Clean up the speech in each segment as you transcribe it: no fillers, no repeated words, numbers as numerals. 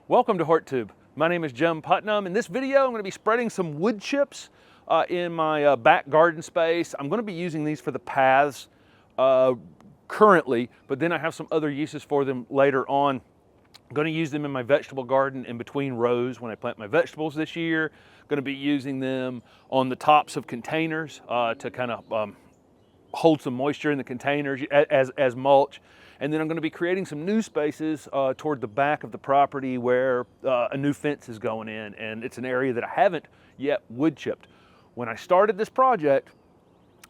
Welcome to HortTube. My name is Jim Putnam. In this video, I'm going to be spreading some wood chips in my back garden space. I'm going to be using these for the paths currently, but then I have some other uses for them later on. I'm going to use them in my vegetable garden in between rows when I plant my vegetables this year. Going to be using them on the tops of containers to kind of hold some moisture in the containers as mulch. And then I'm going to be creating some new spaces toward the back of the property where a new fence is going in, and it's an area that I haven't yet wood chipped. When I started this project,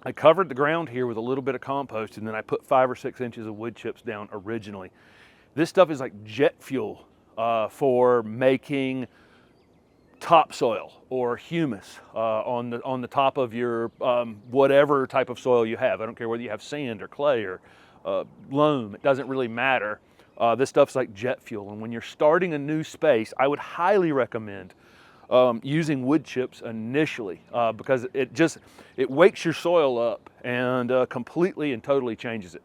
I covered the ground here with a little bit of compost, and then I put 5 or 6 inches of wood chips down originally. This stuff is like jet fuel for making topsoil or humus on the top of your whatever type of soil you have. I don't care whether you have sand or clay or loam, it doesn't really matter. This stuff's like jet fuel, and when you're starting a new space, I would highly recommend using wood chips initially because it wakes your soil up and completely and totally changes it.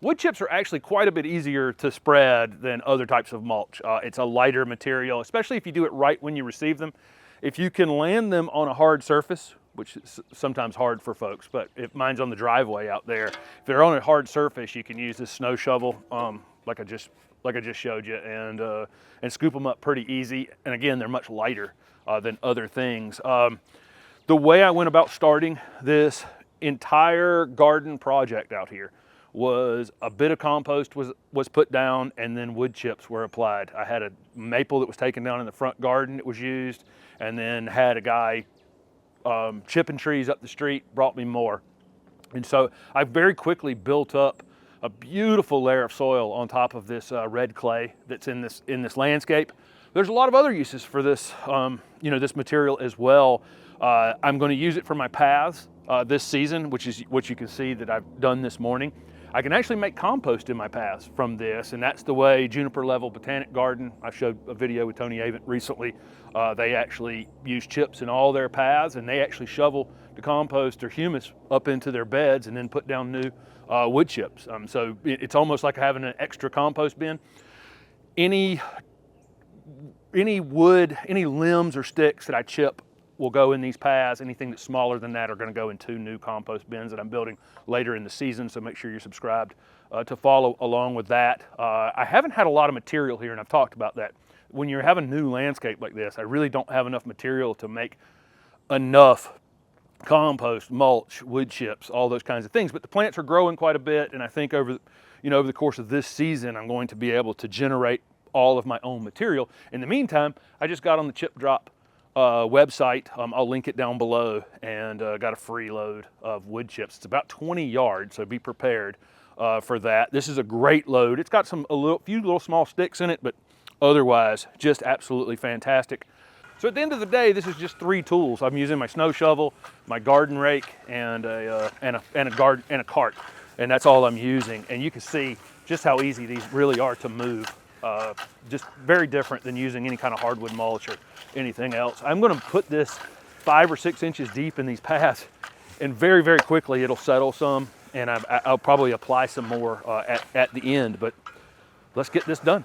Wood chips are actually quite a bit easier to spread than other types of mulch. It's a lighter material, especially if you do it right when you receive them. If you can land them on a hard surface, which is sometimes hard for folks, but if mine's on the driveway out there, if they're on a hard surface, you can use this snow shovel, like I just showed you, and scoop them up pretty easy. And again, they're much lighter than other things. The way I went about starting this entire garden project out here was a bit of compost was put down, and then wood chips were applied. I had a maple that was taken down in the front garden that was used, and then had a guy chipping trees up the street, brought me more. And so I very quickly built up a beautiful layer of soil on top of this red clay that's in this landscape. There's a lot of other uses for this, this material as well. I'm going to use it for my paths this season, which is what you can see that I've done this morning. I can actually make compost in my paths from this, and that's the way Juniper Level Botanic Garden, I showed a video with Tony Avent recently, they actually use chips in all their paths, and they actually shovel the compost or humus up into their beds and then put down new wood chips. So it's almost like having an extra compost bin. Any wood, any limbs or sticks that I chip will go in these paths. Anything that's smaller than that are going to go in 2 new compost bins that I'm building later in the season, so make sure you're subscribed to follow along with that. I haven't had a lot of material here, and I've talked about that. When you have a new landscape like this, I really don't have enough material to make enough compost, mulch, wood chips, all those kinds of things, but the plants are growing quite a bit, and I think over the course of this season, I'm going to be able to generate all of my own material. In the meantime, I just got on the Chip Drop website. I'll link it down below, and got a free load of wood chips. It's about 20 yards, so be prepared for that. This is a great load. It's got few little small sticks in it, but otherwise just absolutely fantastic. So at the end of the day, this is just 3 tools. I'm using my snow shovel, my garden rake, and a cart, and that's all I'm using. And you can see just how easy these really are to move. Just very different than using any kind of hardwood mulch or anything else. I'm going to put this 5 or 6 inches deep in these paths, and very, very quickly it'll settle some, and I'll probably apply some more at the end, but let's get this done.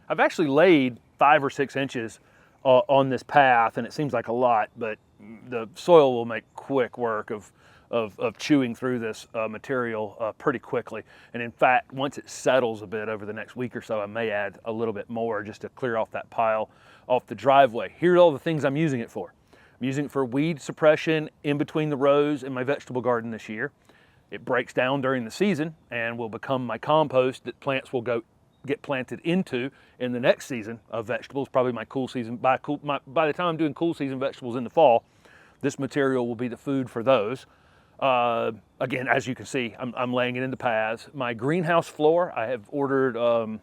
I've actually laid 5 or 6 inches on this path, and it seems like a lot, but the soil will make quick work of of chewing through this material pretty quickly. And in fact, once it settles a bit over the next week or so, I may add a little bit more just to clear off that pile off the driveway. Here are all the things I'm using it for. I'm using it for weed suppression in between the rows in my vegetable garden this year. It breaks down during the season and will become my compost that plants will get planted into in the next season of vegetables, probably my cool season. By the time I'm doing cool season vegetables in the fall, this material will be the food for those. Again, as you can see, I'm laying it into paths. My greenhouse floor, I have ordered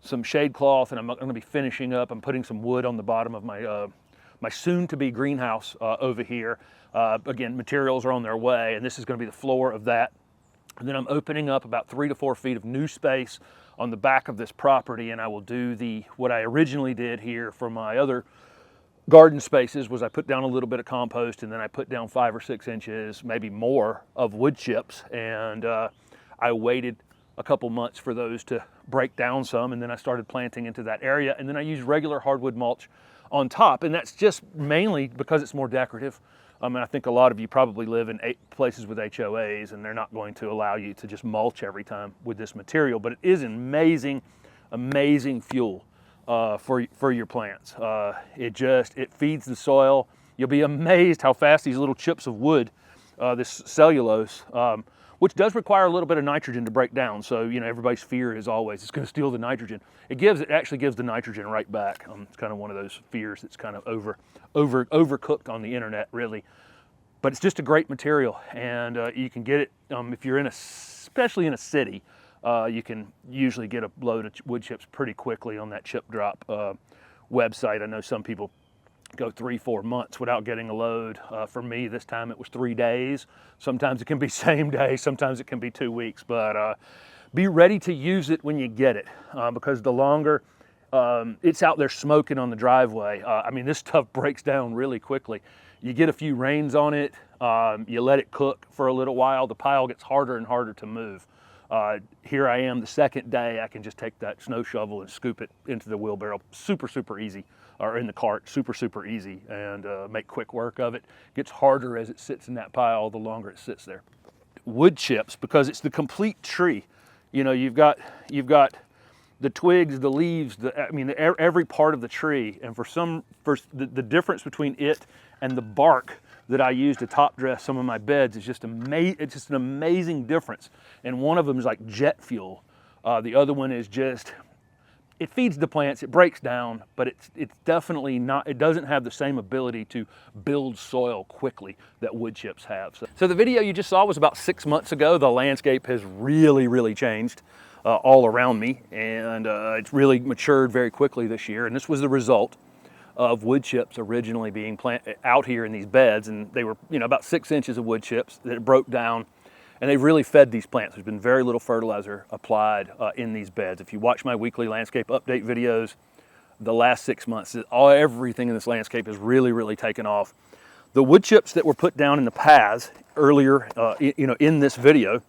some shade cloth, and I'm going to be finishing up. I'm putting some wood on the bottom of my soon-to-be greenhouse over here. Again, materials are on their way, and this is going to be the floor of that. And then I'm opening up about 3 to 4 feet of new space on the back of this property, and I will do what I originally did here for my other garden spaces was I put down a little bit of compost, and then I put down 5 or 6 inches, maybe more, of wood chips, and I waited a couple months for those to break down some, and then I started planting into that area, and then I used regular hardwood mulch on top, and that's just mainly because it's more decorative. And I think a lot of you probably live in places with HOAs, and they're not going to allow you to just mulch every time with this material, but it is an amazing, amazing fuel for your plants. It feeds the soil. You'll be amazed how fast these little chips of wood, this cellulose, which does require a little bit of nitrogen to break down. So, you know, everybody's fear is always it's going to steal the nitrogen. It actually gives the nitrogen right back. It's kind of one of those fears that's kind of overcooked on the internet, really. But it's just a great material, and you can get it if you're especially in a city. You can usually get a load of wood chips pretty quickly on that chip drop website. I know some people go 3-4 months without getting a load. For me, this time it was 3 days. Sometimes it can be same day, sometimes it can be 2 weeks, but be ready to use it when you get it, because the longer it's out there smoking on the driveway, I mean, this stuff breaks down really quickly. You get a few rains on it, you let it cook for a little while, the pile gets harder and harder to move. Here I am the second day, I can just take that snow shovel and scoop it into the wheelbarrow, super, super easy, or in the cart, super, super easy, and make quick work of it. It gets harder as it sits in that pile, the longer it sits there. Wood chips, because it's the complete tree. You know, you've got the twigs, the leaves, every part of the tree, and the difference between it and the bark that I use to top dress some of my beds is just it's just an amazing difference. And one of them is like jet fuel. The other one is just, it feeds the plants, it breaks down, but it's definitely not, it doesn't have the same ability to build soil quickly that wood chips have. So the video you just saw was about 6 months ago. The landscape has really, really changed all around me, and it's really matured very quickly this year. And this was the result of wood chips originally being planted out here in these beds, and they were, you know, about 6 inches of wood chips that broke down, and they've really fed these plants. There's been very little fertilizer applied in these beds. If you watch my weekly landscape update videos, the last 6 months, everything in this landscape has really, really taken off. The wood chips that were put down in the paths earlier, in this video,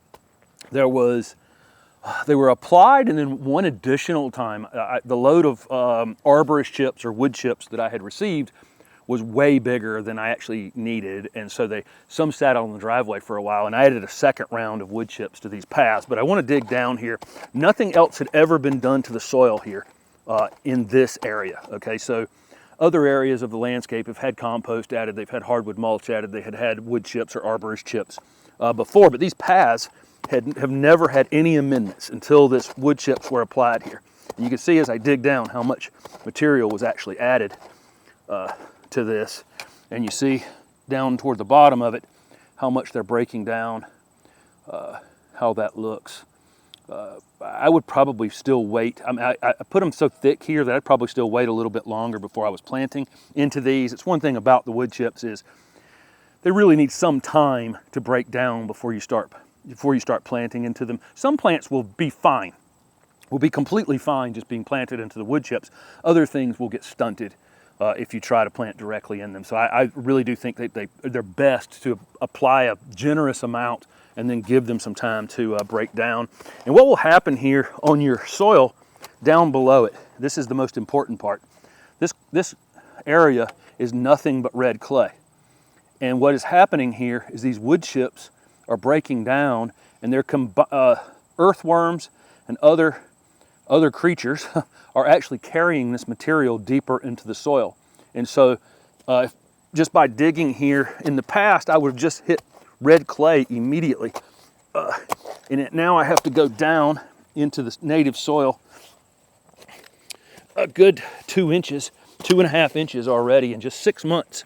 they were applied, and then one additional time, the load of arborist chips or wood chips that I had received was way bigger than I actually needed, and so some sat on the driveway for a while, and I added a second round of wood chips to these paths. But I want to dig down here. Nothing else had ever been done to the soil here in this area. Okay, so other areas of the landscape have had compost added, they've had hardwood mulch added, they had wood chips or arborist chips before, but these paths have never had any amendments until this wood chips were applied here. And you can see as I dig down how much material was actually added to this, and you see down toward the bottom of it how much they're breaking down, how that looks. I would probably still wait. I put them so thick here that I'd probably still wait a little bit longer before I was planting into these. It's one thing about the wood chips is they really need some time to break down before you start planting into them. Some plants will be fine, will be completely fine just being planted into the wood chips. Other things will get stunted if you try to plant directly in them. So I really do think that they're best to apply a generous amount and then give them some time to break down. And what will happen here on your soil down below it, this is the most important part. This area is nothing but red clay. And what is happening here is these wood chips are breaking down, and they're earthworms and other creatures are actually carrying this material deeper into the soil. And so just by digging here, in the past I would have just hit red clay immediately. Now I have to go down into the native soil a good 2 inches, 2.5 inches already in just 6 months.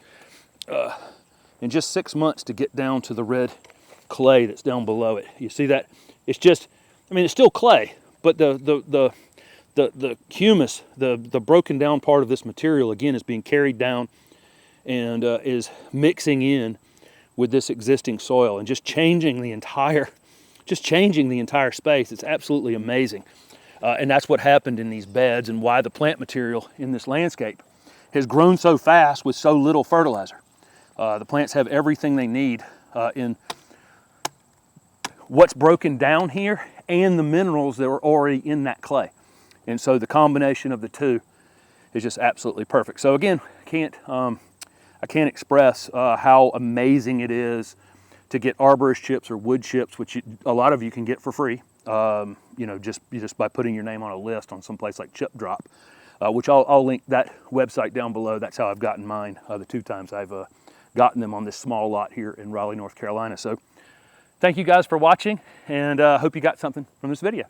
In just 6 months to get down to the red clay that's down below it. You see that? It's just, I mean, it's still clay, but the humus, the broken down part of this material, again, is being carried down and is mixing in with this existing soil and just changing the entire space. It's absolutely amazing. And that's what happened in these beds, and why the plant material in this landscape has grown so fast with so little fertilizer. The plants have everything they need in what's broken down here and the minerals that are already in that clay. And so the combination of the two is just absolutely perfect. So again, I can't express how amazing it is to get arborist chips or wood chips, which a lot of you can get for free. You know, just by putting your name on a list on some place like Chip Drop, which I'll link that website down below. That's how I've gotten mine the 2 times I've gotten them on this small lot here in Raleigh, North Carolina. So thank you guys for watching, and hope you got something from this video.